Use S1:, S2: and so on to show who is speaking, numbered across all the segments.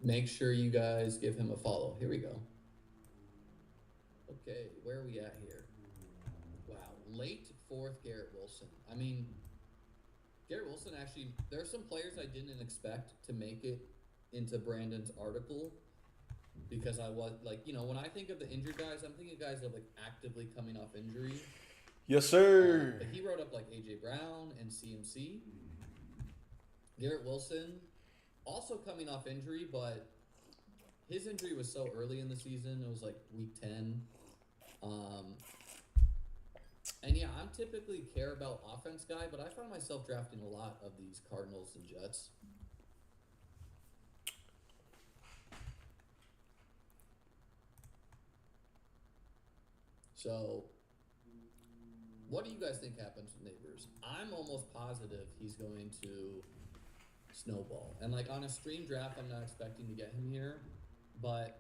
S1: Make sure you guys give him a follow. Here we go. Okay, where are we at here? Wow, late fourth Garrett Wilson. I mean, Garrett Wilson actually, there are some players I didn't expect to make it into Brandon's article because I was like, when I think of the injured guys, I'm thinking guys that are like actively coming off injury.
S2: Yes, sir.
S1: But he wrote up like AJ Brown and CMC. Garrett Wilson also coming off injury, but his injury was so early in the season. It was like week 10. And yeah, I'm typically care about offense guy, but I found myself drafting a lot of these Cardinals and Jets. So, what do you guys think happens with Neighbors? I'm almost positive he's going to snowball. And like on a stream draft, I'm not expecting to get him here, but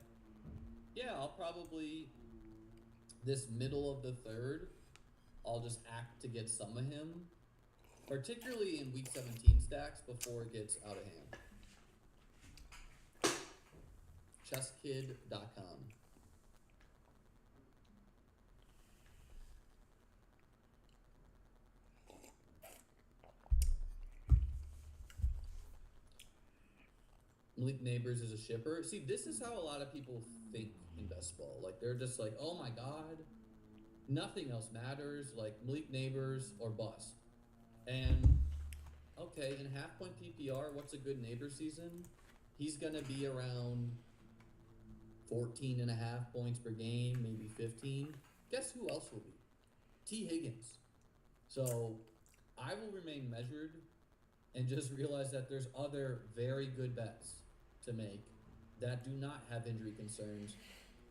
S1: yeah, I'll probably this middle of the third, I'll just act to get some of him, particularly in week 17 stacks before it gets out of hand. Chesskid.com. Malik Neighbors is a shipper. See, this is how a lot of people think in best ball. Like they're just like, oh my god, nothing else matters. Like Malik Neighbors or bust. And okay, in half point PPR, what's a good neighbor season? He's gonna be around 14 and a half points per game, maybe 15. Guess who else will be? T. Higgins. So I will remain measured and just realize that there's other very good bets to make that do not have injury concerns.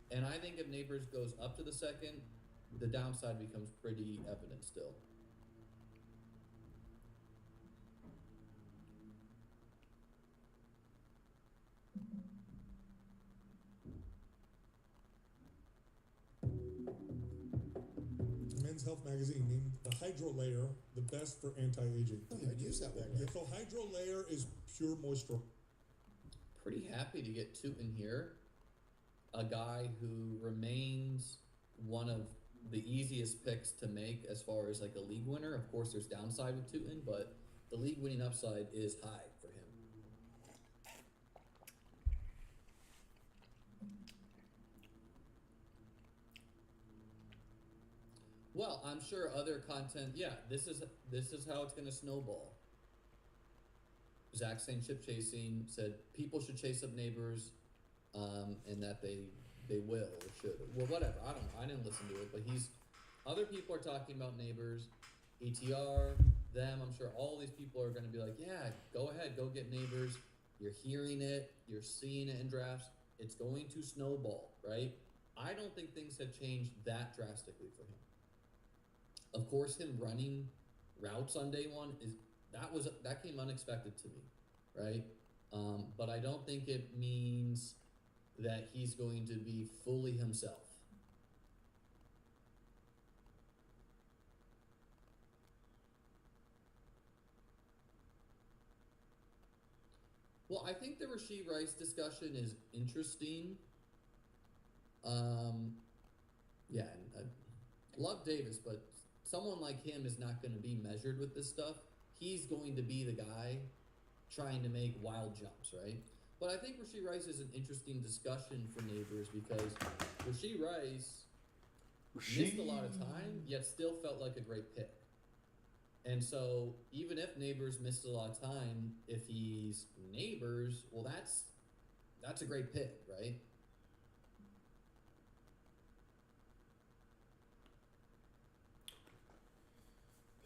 S1: And I think if Neighbors goes up to the second, the downside becomes pretty evident still.
S3: Men's Health Magazine named the Hydro Layer the best for anti-aging.
S4: Oh, I'd use that one.
S3: Yeah, so Hydro Layer is pure moisture.
S1: Pretty happy to get Tootin here, a guy who remains one of the easiest picks to make as far as like a league winner. Of course, there's downside with Tootin, but the league winning upside is high for him. Well, I'm sure other content. Yeah, this is how it's going to snowball. Zach saying chip chasing said people should chase up Neighbors, and that they will or should. Well, whatever. I don't know. I didn't listen to it, but other people are talking about Neighbors, ETR, them. I'm sure all these people are going to be like, yeah, go ahead, go get Neighbors. You're hearing it, you're seeing it in drafts. It's going to snowball, right? I don't think things have changed that drastically for him. Of course, him running routes on day one that came unexpected to me, right? But I don't think it means that he's going to be fully himself. Well, I think the Rashee Rice discussion is interesting. Yeah, I love Davis, but someone like him is not going to be measured with this stuff. He's going to be the guy trying to make wild jumps, right? But I think Rashee Rice is an interesting discussion for Neighbors because Rashee Rice missed a lot of time, yet still felt like a great pick. And so even if Neighbors missed a lot of time, if he's Neighbors, well, that's a great pick, right?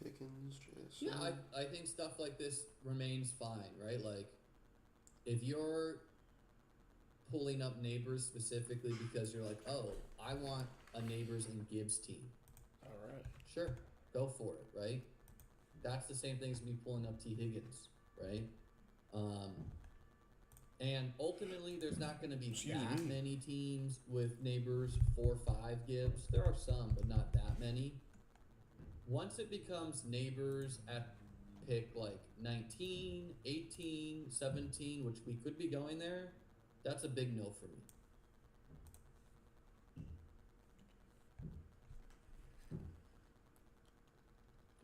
S2: Pickens, just
S1: Yeah, I think stuff like this remains fine, right? Like, if you're pulling up Neighbors specifically because you're like, oh, I want a Neighbors and Gibbs team.
S2: all right.
S1: Sure, go for it, right? That's the same thing as me pulling up T. Higgins, right? And ultimately, there's not going to be that many teams with Neighbors 4-5 Gibbs. There are some, but not that many. Once it becomes Neighbors at pick like 19, 18, 17, which we could be going there, That's a big no for me.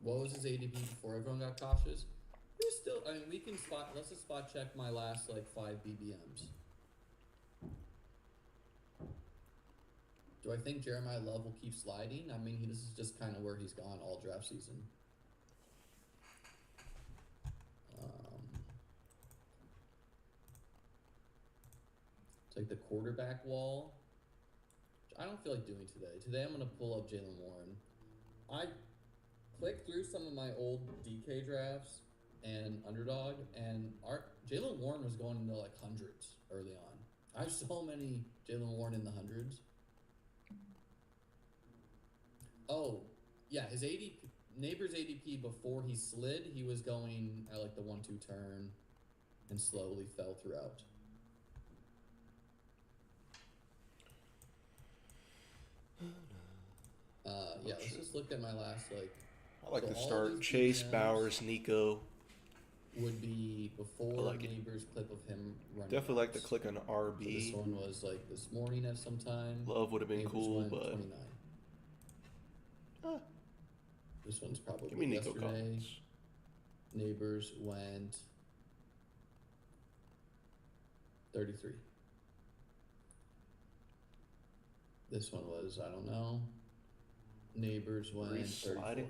S1: What was his ADP before everyone got cautious? He was still, I mean, we can spot, let's just spot check my last, like, 5 BBMs. Do I think Jeremiah Love will keep sliding? I mean, this is just kind of where he's gone all draft season. Take the quarterback wall, which I don't feel like doing today. Today I'm going to pull up Jalen Warren. I clicked through some of my old DK drafts and Underdog, and Jalen Warren was going into like hundreds early on. I have so many Jalen Warren in the hundreds. Oh, yeah, his ADP, Neighbor's ADP before he slid, he was going at like the 1-2 turn and slowly fell throughout. Yeah, let's just look at my last, like...
S2: I like
S1: so
S2: to
S1: all
S2: start
S1: these
S2: Chase,
S1: BBMs
S2: Bowers, Nico.
S1: would be before
S2: like
S1: Neighbor's clip of him running.
S2: Definitely like to
S1: routes.
S2: click on RB.
S1: So this one was like this morning at some time.
S2: Love would have been
S1: Neighbors
S2: cool,
S1: went
S2: but
S1: 29. This one's probably
S2: give me Nico
S1: yesterday.
S2: Collins.
S1: Neighbors went 33. This one was, I don't know. Neighbors went 34.
S2: Sliding.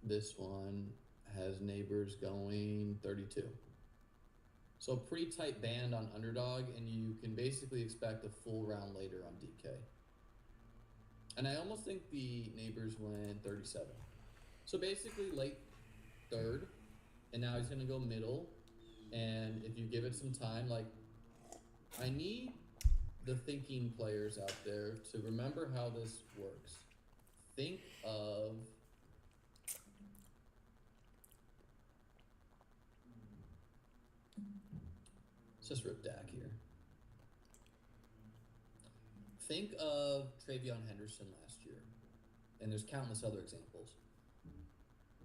S1: This one has Neighbors going 32. So pretty tight band on Underdog, and you can basically expect a full round later on DK. And I almost think the Neighbors went 37. So basically late third, and now he's going to go middle. And if you give it some time, like, I need the thinking players out there to remember how this works. Think of... Let's just rip Dak here. Think of Travion Henderson last year. And there's countless other examples.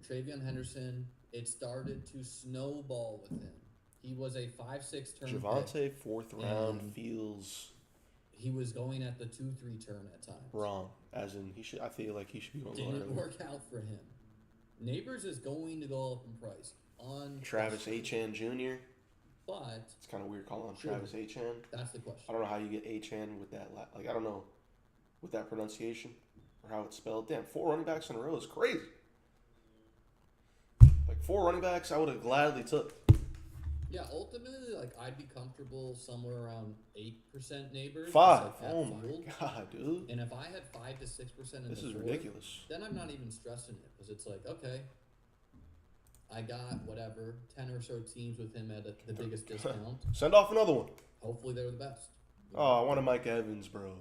S1: Travion Henderson, it started to snowball with him. He was a 5-6 turn
S2: Javonte,
S1: pick,
S2: fourth round,
S1: and
S2: feels
S1: he was going at the 2-3 turn at times.
S2: wrong. As in, he should. I feel like he should be going
S1: Didn't
S2: earlier.
S1: work out for him. Neighbors is going to go up in price.
S2: Travis Achan Jr.
S1: But
S2: It's kind of weird calling him
S1: Sure.
S2: Travis Achan.
S1: that's the question.
S2: I don't know how you get Achan with that. Like, I don't know with that pronunciation or how it's spelled. Damn, 4 running backs in a row is crazy. Like 4 running backs, I would have gladly took.
S1: Yeah, ultimately, like, I'd be comfortable somewhere around 8% Neighbors.
S2: 5.
S1: Like that
S2: Oh
S1: field.
S2: my god, dude.
S1: And if I had 5 to 6% in
S2: This
S1: the
S2: is
S1: fourth,
S2: ridiculous.
S1: then I'm not even stressing it because it's like, okay, I got whatever 10 or so teams with him at the biggest discount.
S2: Send off another one.
S1: Hopefully, they're the best.
S2: Oh, I wanted Mike Evans, bro.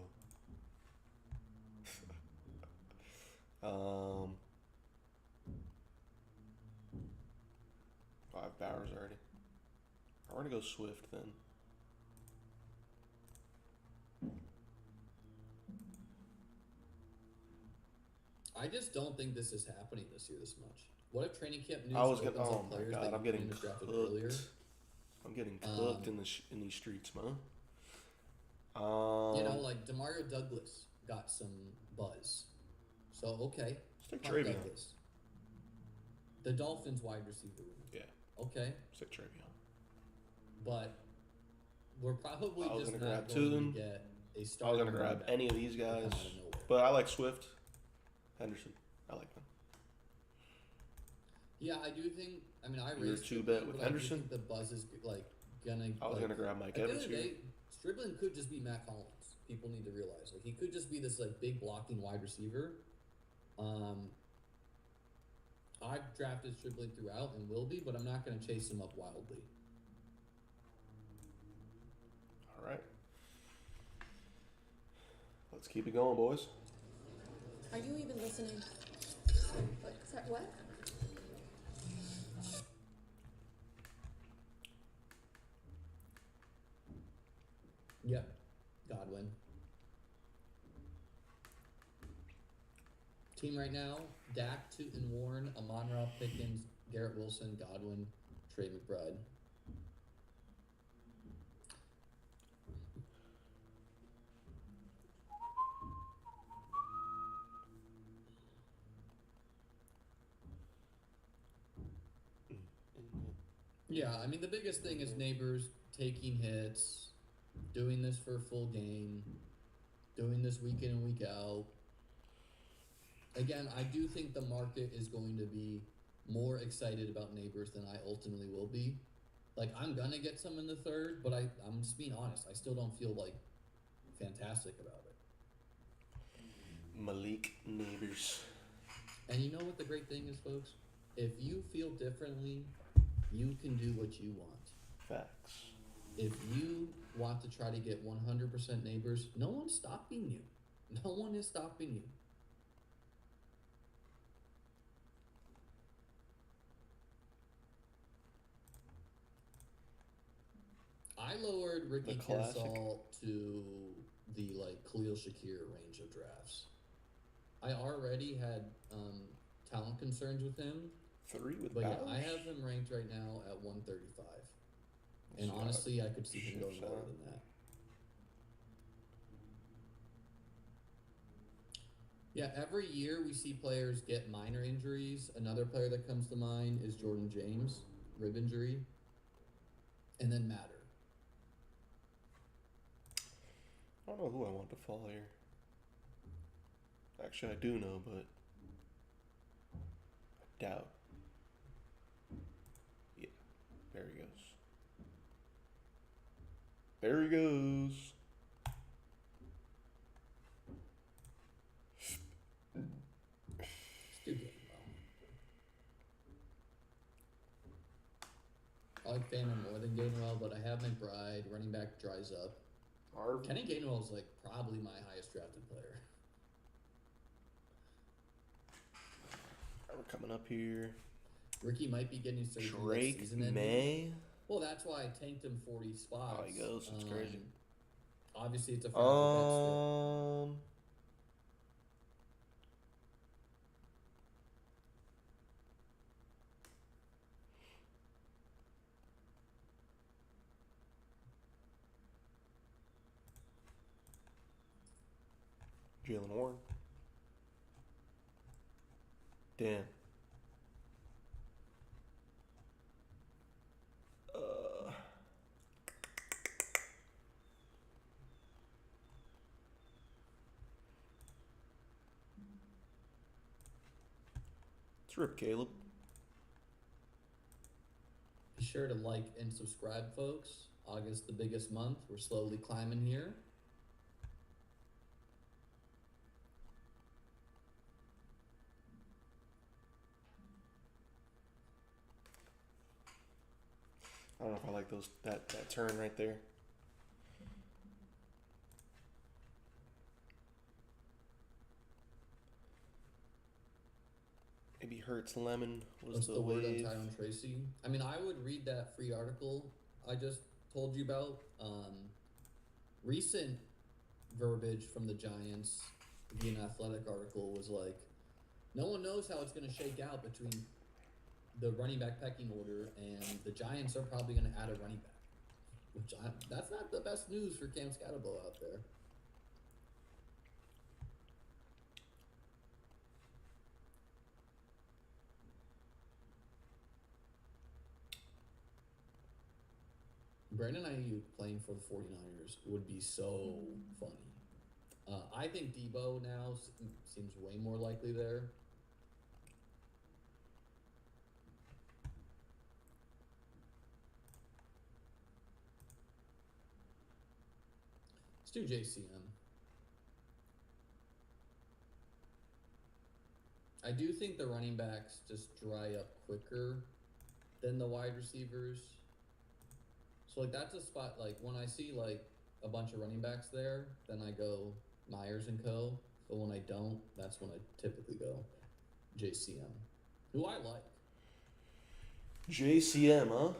S2: I have Bowers already. I'm gonna go Swift then.
S1: I just don't think this is happening this year this much. What if training camp news
S2: I was
S1: opens
S2: gonna.
S1: up
S2: Oh my
S1: players
S2: god,
S1: that
S2: I'm
S1: you
S2: getting
S1: couldn't have drafted
S2: cooked.
S1: earlier?
S2: I'm getting cooked in these streets, man.
S1: You know, like Demario Douglas got some buzz. So okay,
S2: Stick
S1: Mark
S2: Travion.
S1: Douglas. The Dolphins wide receiver room.
S2: Yeah,
S1: Okay,
S2: stick Travion.
S1: but we're probably
S2: I was
S1: just
S2: gonna
S1: not
S2: grab
S1: going
S2: Tune.
S1: to get a
S2: I was
S1: starting
S2: gonna
S1: running
S2: grab
S1: back
S2: any of these
S1: to come
S2: guys,
S1: out of nowhere.
S2: but I like Swift, Henderson. I like them.
S1: Yeah, I do think. I mean, I
S2: You're
S1: raised
S2: two
S1: Strickland,
S2: bet with
S1: but I do
S2: Henderson?
S1: think the buzz is like gonna.
S2: I was
S1: like,
S2: gonna grab Mike
S1: At the end
S2: Evans
S1: of the
S2: here.
S1: day, Strickland could just be Matt Collins. People need to realize, like, he could just be this like big blocking wide receiver. I've drafted Strickland throughout and will be, but I'm not going to chase him up wildly.
S2: All right, let's keep it going, boys.
S4: Are you even listening? What?
S1: Yep, Godwin. Team right now: Dak, Tootin, Warren, Amon-Ra, Pickens, Garrett Wilson, Godwin, Trey McBride. Yeah, I mean the biggest thing is neighbors taking hits, doing this for a full game, doing this week in and week out. Again, I do think the market is going to be more excited about neighbors than I ultimately will be. Like I'm gonna get some in the third, but I'm just being honest. I still don't feel like fantastic about it.
S2: Malik Neighbors.
S1: And you know what the great thing is, folks? If you feel differently, you can do what you want.
S2: Facts.
S1: If you want to try to get 100% neighbors, no one's stopping you. No one is stopping you. I lowered Ricky
S2: classic.
S1: Pearsall to the like Khalil Shakir range of drafts. I already had talent concerns with him,
S2: 3 with
S1: but yeah,
S2: Bowers?
S1: I have him ranked right now at 135. And
S2: So
S1: honestly, I could see him going
S2: shifts
S1: lower
S2: out.
S1: than that. Yeah, every year we see players get minor injuries. Another player that comes to mind is Jordan James, rib injury, and then Matter.
S2: I don't know who I want to fall here. Actually, I do know, but I doubt. Yeah, there he goes. There he goes.
S1: Stu Gainwell. I like Fannin more than Gainwell, but I have McBride. Running back dries up.
S2: Harvey.
S1: Kenny Gainwell is like probably my highest drafted player.
S2: We're coming up here.
S1: Ricky might be getting surgery next
S2: Drake
S1: season. ending.
S2: May.
S1: Well, that's why I tanked him 40 spots.
S2: Oh, he goes. It's crazy.
S1: Obviously, it's a fragile bet still.
S2: Jalen Warren. Damn. Let's rip Caleb.
S1: Be sure to like and subscribe, folks. August, the biggest month. We're slowly climbing here.
S2: I don't know if I like that turn right there. Maybe Hurts Lemon was
S1: What's the word on
S2: wave.
S1: Tyron Tracy? I mean, I would read that free article I just told you about. Recent verbiage from the Giants via an Athletic article was like, no one knows how it's going to shake out between the running back pecking order, and the Giants are probably going to add a running back. That's not the best news for Cam Scatterbo out there. Brandon Ayuk playing for the 49ers would be so funny. I think Debo now seems way more likely there. Let's do JCM. I do think the running backs just dry up quicker than the wide receivers. So, like, that's a spot, like, when I see, like, a bunch of running backs there, then I go Myers and Co. But when I don't, that's when I typically go JCM, who I like.
S2: JCM, huh?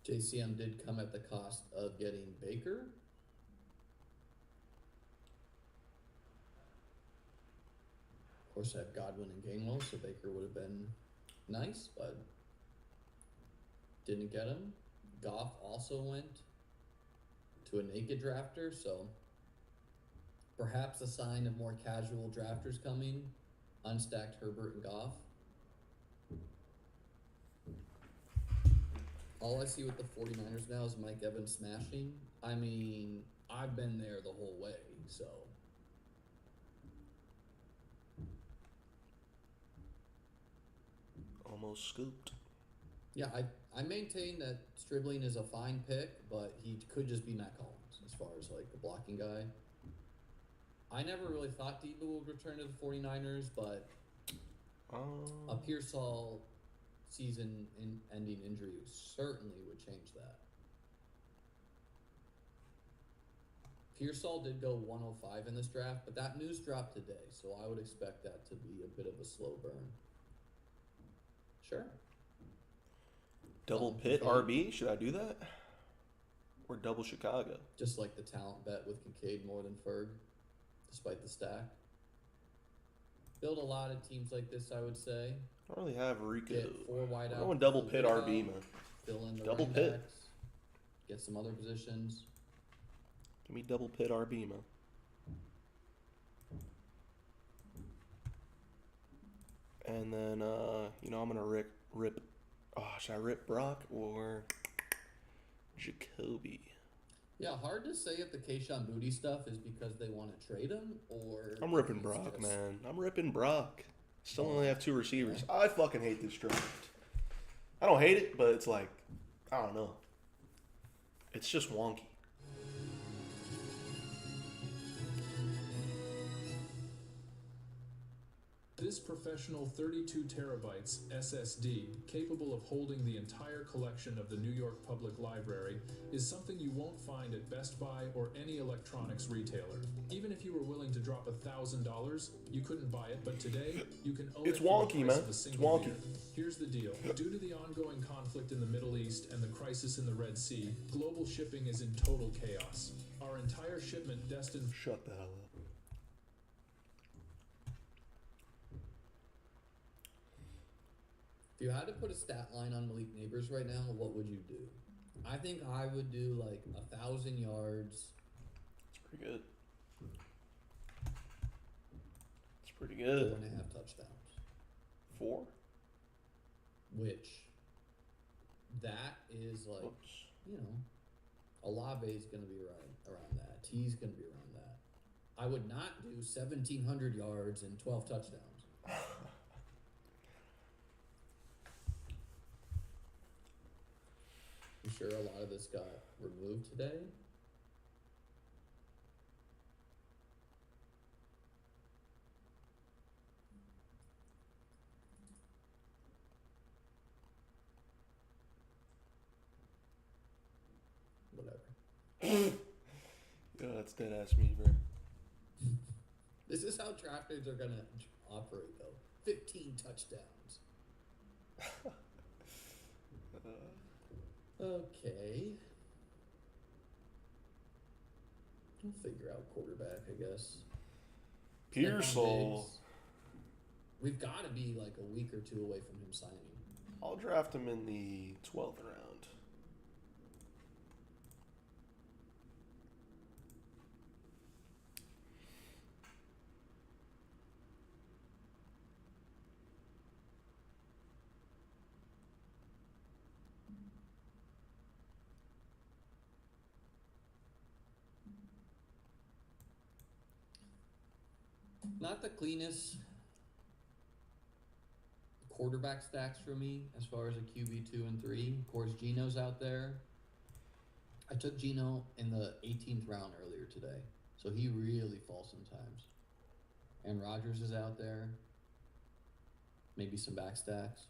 S1: JCM did come at the cost of getting Baker. course, I have Godwin and Gainwell, so Baker would have been nice, but didn't get him. Goff also went to a naked drafter, so perhaps a sign of more casual drafters coming. Unstacked Herbert and Goff. All I see with the 49ers now is Mike Evans smashing. I mean, I've been there the whole way, so.
S2: Almost scooped.
S1: Yeah, I maintain that Stribling is a fine pick, but he could just be Matt Collins as far as like the blocking guy. I never really thought Debo would return to the 49ers, but a Pearsall season-ending injury certainly would change that. Pearsall did go 105 in this draft, but that news dropped today, so I would expect that to be a bit of a slow burn. Sure.
S2: Double Pitt RB? Should I do that? Or double Chicago?
S1: Just like the talent bet with Kincaid more than Ferg, despite the stack. Build a lot of teams like this, I would say.
S2: I don't really have Rico.
S1: Get 4 wide out.
S2: I'm going double Pitt RB, man.
S1: Fill in the
S2: double
S1: running
S2: Pitt.
S1: backs. Get some other positions.
S2: Give me double Pitt RB, man. And then, I'm going to rip. Oh, should I rip Brock or Jacoby?
S1: Yeah, hard to say if the Kayshon Boutte stuff is because they want to trade him or.
S2: I'm ripping Brock, man. I'm ripping Brock. Still only have 2 receivers. I fucking hate this draft. I don't hate it, but it's like, I don't know. It's just wonky.
S5: This professional 32 terabytes SSD, capable of holding the entire collection of the New York Public Library, is something you won't find at Best Buy or any electronics retailer. Even if you were willing to drop $1,000, you couldn't buy it, but today you can own
S2: It's
S5: it for
S2: wonky,
S5: the price
S2: man.
S5: of a
S2: It's
S5: single
S2: wonky.
S5: beer. Here's the deal. Due to the ongoing conflict in the Middle East and the crisis in the Red Sea, global shipping is in total chaos. Our entire shipment destined...
S2: Shut the hell up.
S1: If you had to put a stat line on Malik Neighbors right now, what would you do? I think I would do like 1,000 yards.
S2: It's pretty good. It's pretty good.
S1: 4.5 touchdowns.
S2: 4?
S1: Which, that is like,
S2: Whoops.
S1: Olave is going to be right around that. T's going to be around that. I would not do 1,700 yards and 12 touchdowns. I'm sure a lot of this got removed today. Whatever.
S2: Yeah, that's dead ass me, bro.
S1: This is how drafters are going to operate, though. 15 touchdowns. Okay. We'll figure out quarterback, I guess.
S2: Pearsall.
S1: We've got to be like a week or 2 away from him signing.
S2: I'll draft him in the 12th round.
S1: Not the cleanest quarterback stacks for me as far as a QB 2 and 3. Of course, Geno's out there. I took Geno in the 18th round earlier today, so he really falls sometimes. And Rodgers is out there. Maybe some back stacks.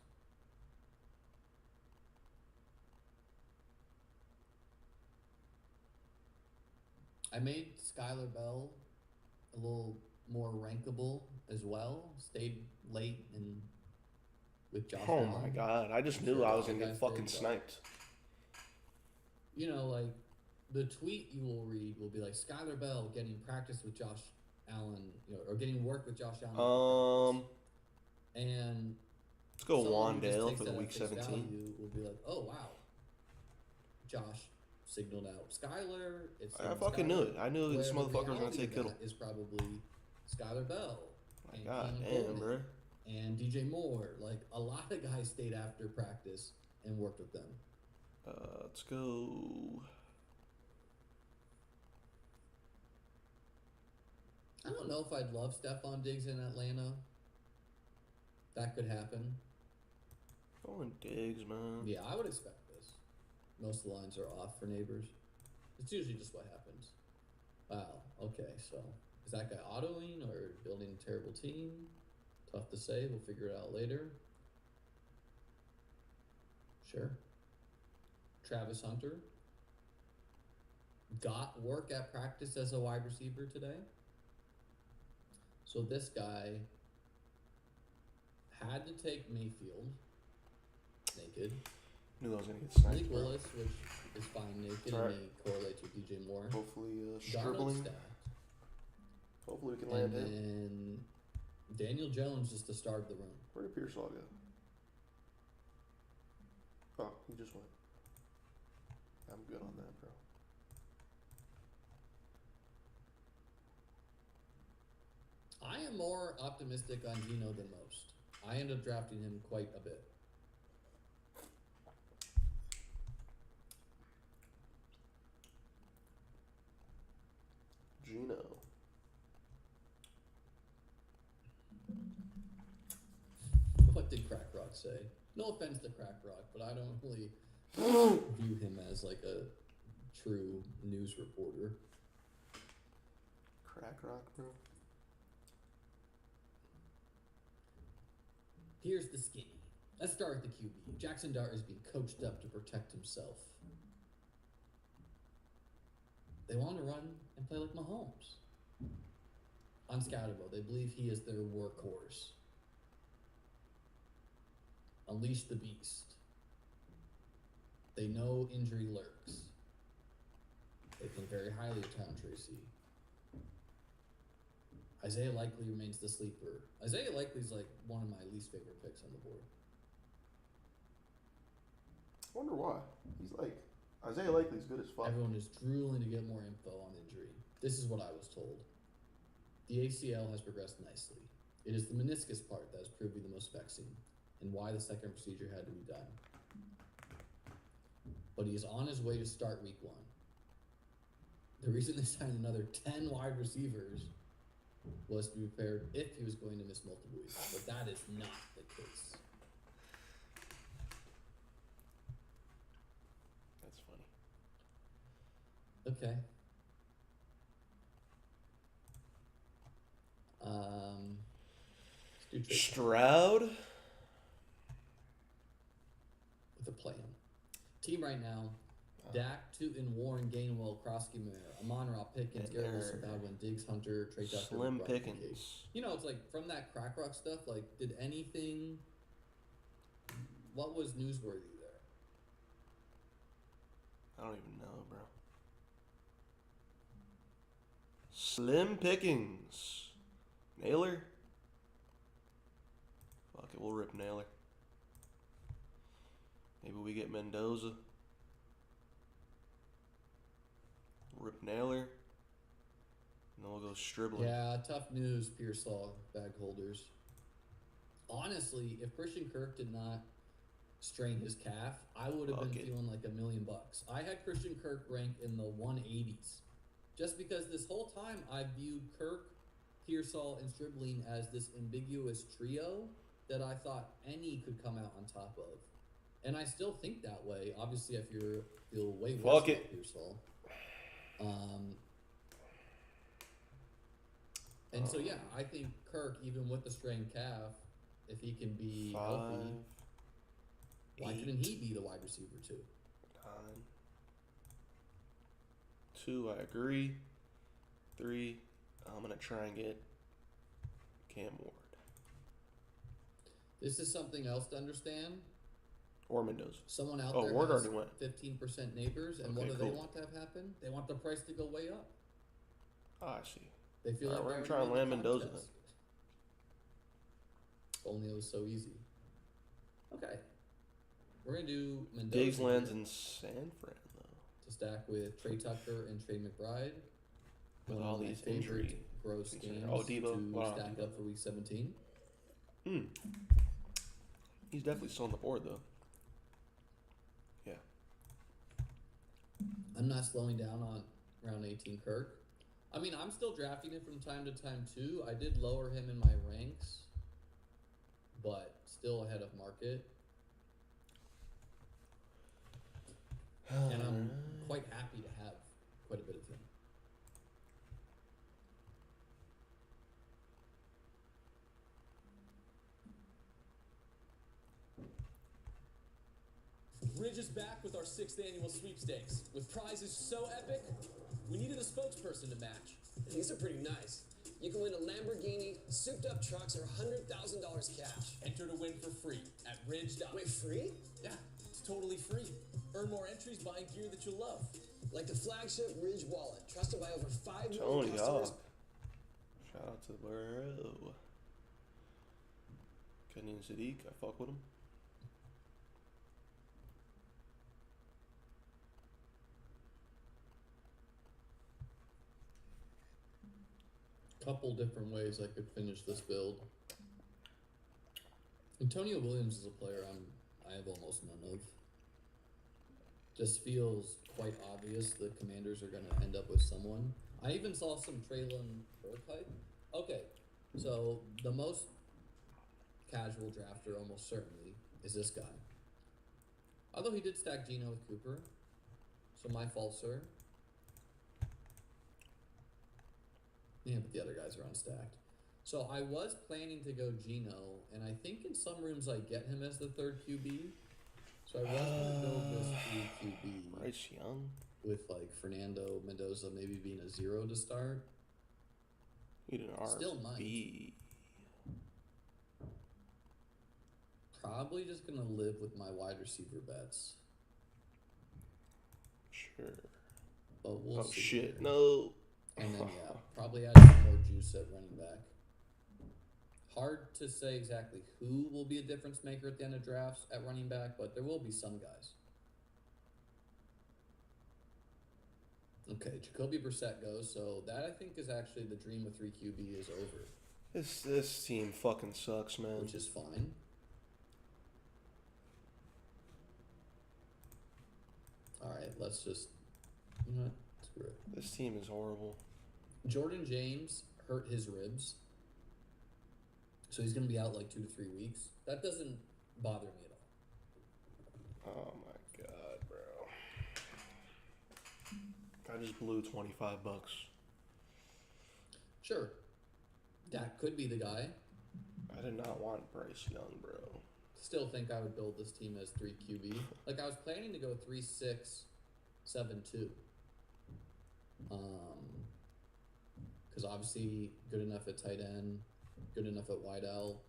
S1: I made Skylar Bell a little more rankable as well. Stayed late and with Josh
S2: Oh
S1: Allen.
S2: my god, I just knew I was gonna get fucking sniped.
S1: Like the tweet you will read will be like Skylar Bell getting practice with Josh Allen, or getting work with Josh Allen. And
S2: let's go
S1: someone who just
S2: Wandale
S1: takes
S2: for the
S1: that
S2: week
S1: at face
S2: 17.
S1: value will be like, oh wow, Josh signaled out Skyler.
S2: I fucking knew it. I knew this motherfucker was gonna take Kittle.
S1: Is probably Skyler Bell.
S2: My
S1: And
S2: God
S1: Keenan
S2: damn,
S1: Coleman,
S2: bro.
S1: and DJ Moore. Like a lot of guys stayed after practice and worked with them.
S2: Let's go.
S1: I don't know if I'd love Stephon Diggs in Atlanta. That could happen.
S2: Going Diggs, man.
S1: Yeah, I would expect this. Most of the lines are off for Neighbors. It's usually just what happens. Wow. Okay, so is that guy autoing or building a terrible team? Tough to say. We'll figure it out later. Sure. Travis Hunter got work at practice as a wide receiver today. So this guy had to take Mayfield naked.
S2: Knew I was gonna get sniped,
S1: Malik
S2: bro.
S1: Willis, which is fine naked,
S2: Alright.
S1: and he correlates with DJ Moore.
S2: Hopefully,
S1: Darnold
S2: Stribling.
S1: stacked.
S2: Hopefully we can land
S1: And
S2: him.
S1: then Daniel Jones is the star of the room.
S2: Where did Pearsall go? Oh, he just went. I'm good on that, bro.
S1: I am more optimistic on Geno than most. I ended up drafting him quite a bit.
S2: Gino.
S1: What did Crack Rock say? No offense to Crack Rock, but I don't really view him as like a true news reporter.
S2: Crack Rock, bro.
S1: Here's the skinny. Let's start with the QB. Jackson Dart is being coached up to protect himself. They want to run and play like Mahomes. Unscoutable. They believe he is their workhorse. Unleash the beast. They know injury lurks. They think very highly of Tom Tracy. Isaiah Likely remains the sleeper. Isaiah Likely's like one of my least favorite picks on the board.
S2: I wonder why. He's like, Isaiah Likely's good as fuck.
S1: Everyone is drooling to get more info on injury. This is what I was told. The ACL has progressed nicely. It is the meniscus part that is proving the most vexing, and why the second procedure had to be done. But he is on his way to start week 1. The reason they signed another 10 wide receivers was to be prepared if he was going to miss multiple weeks, but that is not the case.
S2: That's funny.
S1: Okay. Let's do trade
S2: Stroud.
S1: with a plan. Team right now: Dak, Tootin, Warren, Gainwell, Krosky, Amon-Ra, Pickens, Garrett Wilson, Godwin, Diggs, Hunter, Trey Tucker,
S2: Slim
S1: Brian
S2: Pickens.
S1: Kincaid. You know, it's like from that Crack Rock stuff. Like, did anything? What was newsworthy there?
S2: I don't even know, bro. Slim Pickens. Naylor? Fuck it, we'll rip Naylor. Maybe we get Mendoza. Rip Naylor. And then we'll go Stribling.
S1: Yeah, tough news, Pearsall bag holders. Honestly, if Christian Kirk did not strain his calf, I would have been feeling like $1 million. I had Christian Kirk ranked in the 180s. Just because this whole time I viewed Kirk, Pearsall, and Stribling as this ambiguous trio that I thought any could come out on top of. And I still think that way. Obviously, if you feel way worse about Pearsall. And so, yeah, I think Kirk, even with the strained calf, if he can be healthy, why couldn't he be the wide receiver too?
S2: 9. 2, I agree. 3, I'm going to try and get Cam Ward.
S1: This is something else to understand.
S2: Or Mendoza.
S1: Someone out
S2: Oh,
S1: there
S2: Ward
S1: has
S2: already went.
S1: 15% neighbors, and
S2: Okay,
S1: what do they
S2: cool.
S1: want to have happen? They want the price to go way up.
S2: Oh, I see.
S1: They feel
S2: Alright,
S1: like
S2: we're
S1: they
S2: gonna
S1: already
S2: try and
S1: won
S2: land
S1: the
S2: Mendoza
S1: contest. If only it was so easy. Okay. We're gonna do Mendoza
S2: Diggs lands
S1: here
S2: in San Fran though.
S1: to stack with Trey Tucker and Trey McBride.
S2: With
S1: One
S2: all
S1: of my
S2: these
S1: favorite
S2: injury
S1: gross
S2: concerns.
S1: games
S2: Oh, Debo.
S1: to
S2: Wow,
S1: stack
S2: Debo.
S1: up for week 17.
S2: He's definitely still on the board though. Yeah.
S1: I'm not slowing down on round 18 Kirk. I mean, I'm still drafting it from time to time too. I did lower him in my ranks, but still ahead of market. And I'm quite happy to have quite a bit of him.
S6: Ridge is back with our 6th annual sweepstakes. With prizes so epic, we needed a spokesperson to match.
S7: These are pretty nice. You can win a Lamborghini, souped-up trucks, or $100,000 cash.
S6: Enter to win for free at Ridge.
S7: Wait, free?
S6: Yeah, it's totally free. Earn more entries buying gear that you love.
S7: Like the flagship Ridge wallet, trusted by over 5 million
S2: Tony
S7: customers.
S2: Hawk. Shout out to bro. Kenny and Sadiq, I fuck with him.
S1: Couple different ways I could finish this build. Antonio Williams is a player I have almost none of. Just feels quite obvious the Commanders are going to end up with someone. I even saw some Traylon Burke hype. Okay, so the most casual drafter almost certainly is this guy. Although he did stack Geno with Cooper, so my fault, sir. Yeah, but the other guys are unstacked. So I was planning to go Geno, and I think in some rooms I get him as the third QB. So I was going to build this 3 QB
S2: Bryce Young.
S1: with like Fernando Mendoza maybe being a 0 to start.
S2: Need an RB.
S1: Still might. Probably just going to live with my wide receiver bets.
S2: Sure.
S1: But we'll
S2: Oh
S1: see.
S2: shit,
S1: here.
S2: no.
S1: And then, yeah, probably add some more juice at running back. Hard to say exactly who will be a difference maker at the end of drafts at running back, but there will be some guys. Okay, Jacoby Brissett goes, so that I think is actually the dream of 3 QB is over,
S2: This team fucking sucks, man.
S1: which is fine. Alright, let's just, you know what, screw it.
S2: This team is horrible.
S1: Jordan James hurt his ribs, so he's going to be out like 2 to 3 weeks. That doesn't bother me at all.
S2: Oh my god, bro. I just blew $25.
S1: Sure, Dak could be the guy.
S2: I did not want Bryce Young, bro.
S1: Still think I would build this team as 3 QB. Like I was planning to go 3-6, 7-2. Because obviously good enough at tight end, good enough at wide L,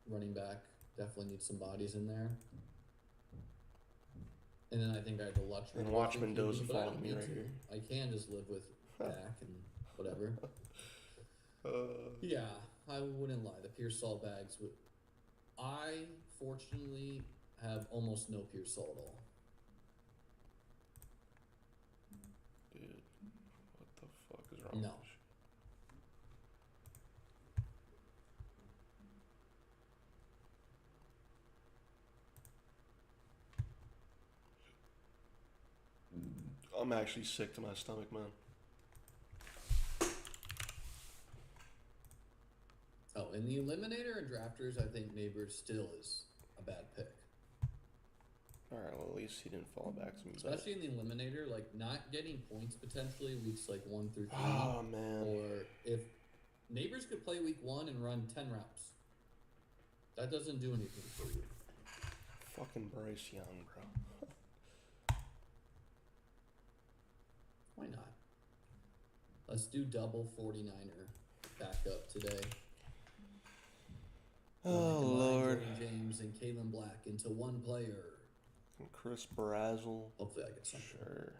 S1: running back definitely needs some bodies in there. And then I think I have the luxury.
S2: And
S1: to go
S2: watch
S1: 3
S2: Mendoza
S1: QB, but I
S2: follow
S1: don't
S2: me
S1: need
S2: right
S1: to.
S2: here.
S1: I can just live with Dak and whatever. Yeah, I wouldn't lie. The Pearsall bags would. I fortunately have almost no Pearsall at all.
S2: Dude, what the fuck is wrong
S1: No.
S2: with this shit? I'm actually sick to my stomach, man.
S1: Oh, in the Eliminator and Drafters, I think Neighbors still is a bad pick.
S2: Alright, well at least he didn't fall back to me. But...
S1: Especially in the Eliminator, like not getting points potentially weeks like 1 through 3.
S2: Oh, man.
S1: Or if Neighbors could play week 1 and run 10 routes. That doesn't do anything for you.
S2: Fucking Bryce Young, bro.
S1: Why not? Let's do double 49er backup today.
S2: Oh,
S1: Combine
S2: Lord.
S1: Jordan James and Kalen Black into one player.
S2: And Chris Brazzle.
S1: Hopefully I get something.
S2: Sure.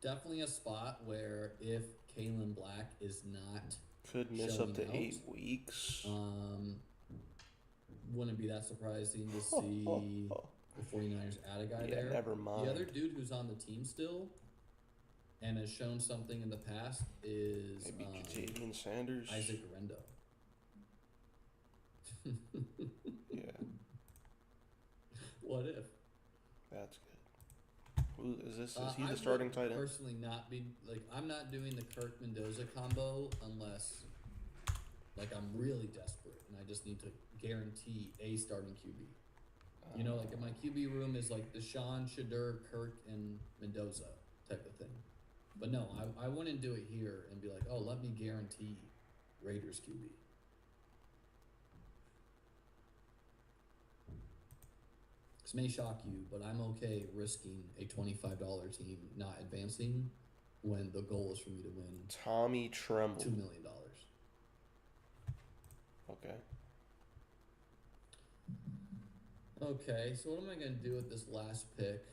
S1: Definitely a spot where if Kalen Black is not
S2: Could miss
S1: showing
S2: up to
S1: out.
S2: 8 weeks.
S1: Wouldn't be that surprising to see the 49ers add a guy
S2: Yeah,
S1: there.
S2: never mind.
S1: The other dude who's on the team still and has shown something in the past is
S2: Maybe Jadavian Sanders.
S1: Isaac Rendo.
S2: Yeah,
S1: What if?
S2: that's good. Who is this? Is he
S1: I
S2: the starting
S1: would
S2: tight end?
S1: personally not be like, I'm not doing the Kirk Mendoza combo unless like I'm really desperate and I just need to guarantee a starting QB. You know, like if my QB room is like Deshaun, Shadur, Kirk, and Mendoza type of thing. But no, I wouldn't do it here and be like, oh, let me guarantee Raiders QB. This may shock you, but I'm okay risking a $25 team not advancing when the goal is for me to win
S2: Tommy Tremble.
S1: $2 million.
S2: Okay.
S1: Okay, so what am I going to do with this last pick?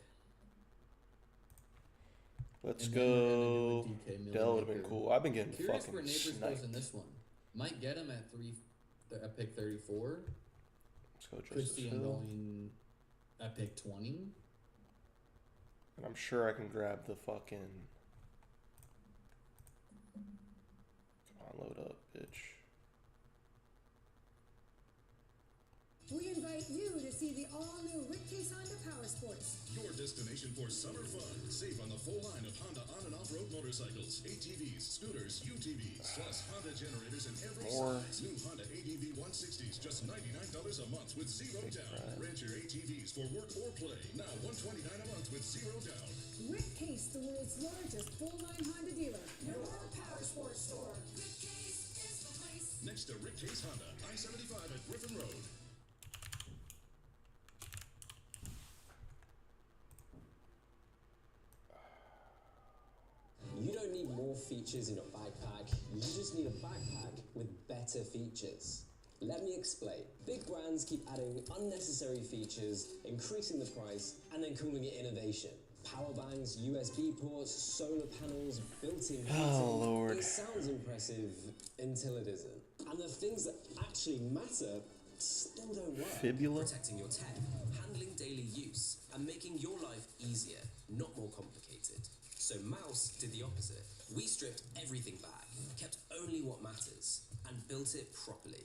S2: Let's
S1: And then we're gonna
S2: go.
S1: do a DK
S2: That would have been
S1: Millmaker.
S2: cool. I've been getting
S1: Curious
S2: fucking
S1: where Neighbors goes
S2: sniped.
S1: in this one. Might get him at pick 34.
S2: Let's go
S1: Could
S2: Justice
S1: see him
S2: Hill.
S1: going at pick 20.
S2: And I'm sure I can grab the fucking. Come on, load up, bitch.
S8: We invite you to see the all-new Rick Case Honda Power Sports.
S9: Your destination for summer fun. Save on the full line of Honda on and off-road motorcycles, ATVs, scooters, UTVs, plus Honda generators in every
S2: More.
S9: size. New Honda ADV 160s, just $99 a month with zero down. Rent your ATVs for work or play. Now $129 a month with zero down.
S8: Rick Case, the world's largest full-line Honda dealer.
S10: Your power sports store. Rick Case is the place.
S9: Next to Rick Case Honda, I-75 at Griffin Road.
S7: You don't need more features in your backpack, you just need a backpack with better features. Let me explain. Big brands keep adding unnecessary features, increasing the price, and then calling it innovation. Power banks, USB ports, solar panels, built-in heating.
S2: Oh, Lord.
S7: It sounds impressive until it isn't. And the things that actually matter still don't work.
S2: Fibula?
S11: Protecting your tech, handling daily use, and making your life easier, not more complicated. So Mouse did the opposite. We stripped everything back, kept only what matters, and built it properly.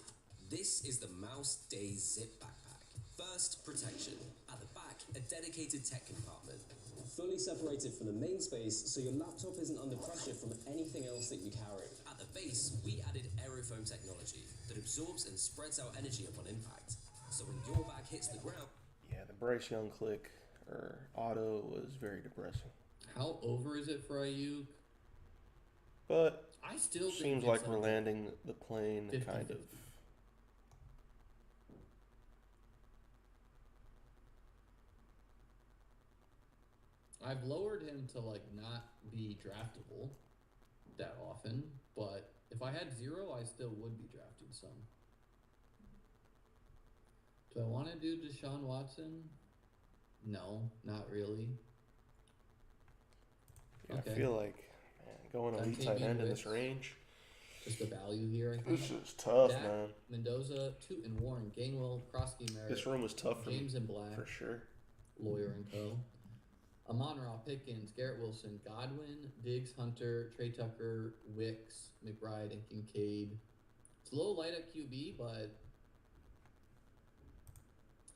S11: This is the Mouse Day Zip Backpack. First, protection. At the back, a dedicated tech compartment.
S7: Fully separated from the main space, so your laptop isn't under pressure from anything else that you carry.
S11: At the base, we added aerofoam technology that absorbs and spreads out energy upon impact. So when your bag hits the ground...
S2: Yeah, the Bryce Young click or auto was very depressing.
S1: How over is it for Ayuk?
S2: But
S1: I still think
S2: seems
S1: it's
S2: like we're landing the plane
S1: 50-50.
S2: kind of.
S1: I've lowered him to like not be draftable that often, but if I had 0, I still would be drafting some. Do I want to do Deshaun Watson? No, not really.
S2: Yeah,
S1: Okay.
S2: I feel like going elite tight
S1: Octavian
S2: end in this
S1: Ricks.
S2: range.
S1: Just the value here, I think.
S2: This is tough,
S1: Dak,
S2: man.
S1: Mendoza, Tootin, Warren, Gainwell, Krosky, Merritt,
S2: This room was tough for me,
S1: James and Black,
S2: for sure.
S1: Lawyer and Co. Amon-Ra, Pickens, Garrett Wilson, Godwin, Diggs, Hunter, Trey Tucker, Wicks, McBride, and Kincaid. It's a little light at QB, but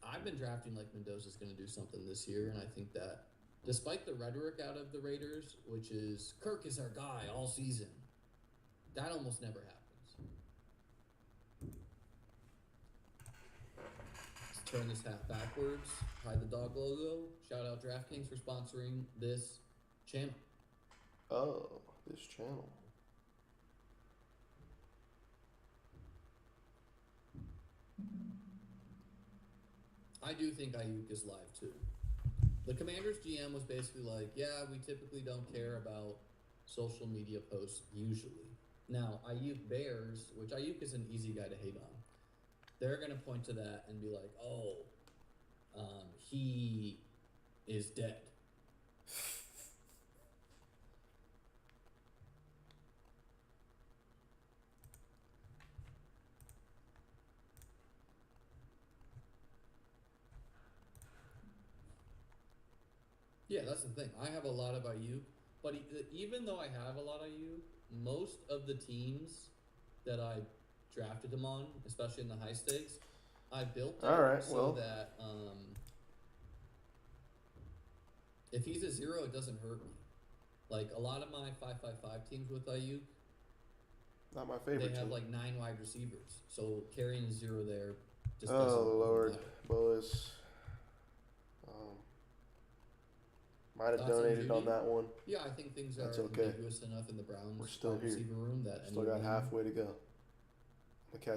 S1: I've been drafting like Mendoza's going to do something this year, and I think that despite the rhetoric out of the Raiders, which is Kirk is our guy all season, that almost never happens. Let's turn this hat backwards. Hide the dog logo. Shout out DraftKings for sponsoring this channel.
S2: Oh, this channel.
S1: I do think Ayuk is live too. The Commanders GM was basically like, yeah, we typically don't care about social media posts usually. Now, Ayuk Bears, which Ayuk is an easy guy to hate on, they're going to point to that and be like, oh, he is dead. Yeah, that's the thing. I have a lot of Ayuk, but even though I have a lot of Ayuk, most of the teams that I drafted him on, especially in the high stakes, I built it
S2: All right,
S1: so
S2: well.
S1: that if he's a 0, it doesn't hurt me. Like a lot of my 5-5-5 teams with Ayuk,
S2: Not my favorite
S1: they have
S2: team.
S1: like 9 wide receivers. So carrying a 0 there just
S2: Oh,
S1: doesn't
S2: Lord.
S1: matter.
S2: Boas. Might have
S1: Thoughts on
S2: donated on
S1: Judy?
S2: that one.
S1: Yeah, I think things
S2: That's
S1: are
S2: okay.
S1: ambiguous enough in the Browns
S2: We're still
S1: wide
S2: here.
S1: receiver room that
S2: Still got
S1: anyone
S2: halfway to go. I'm going to catch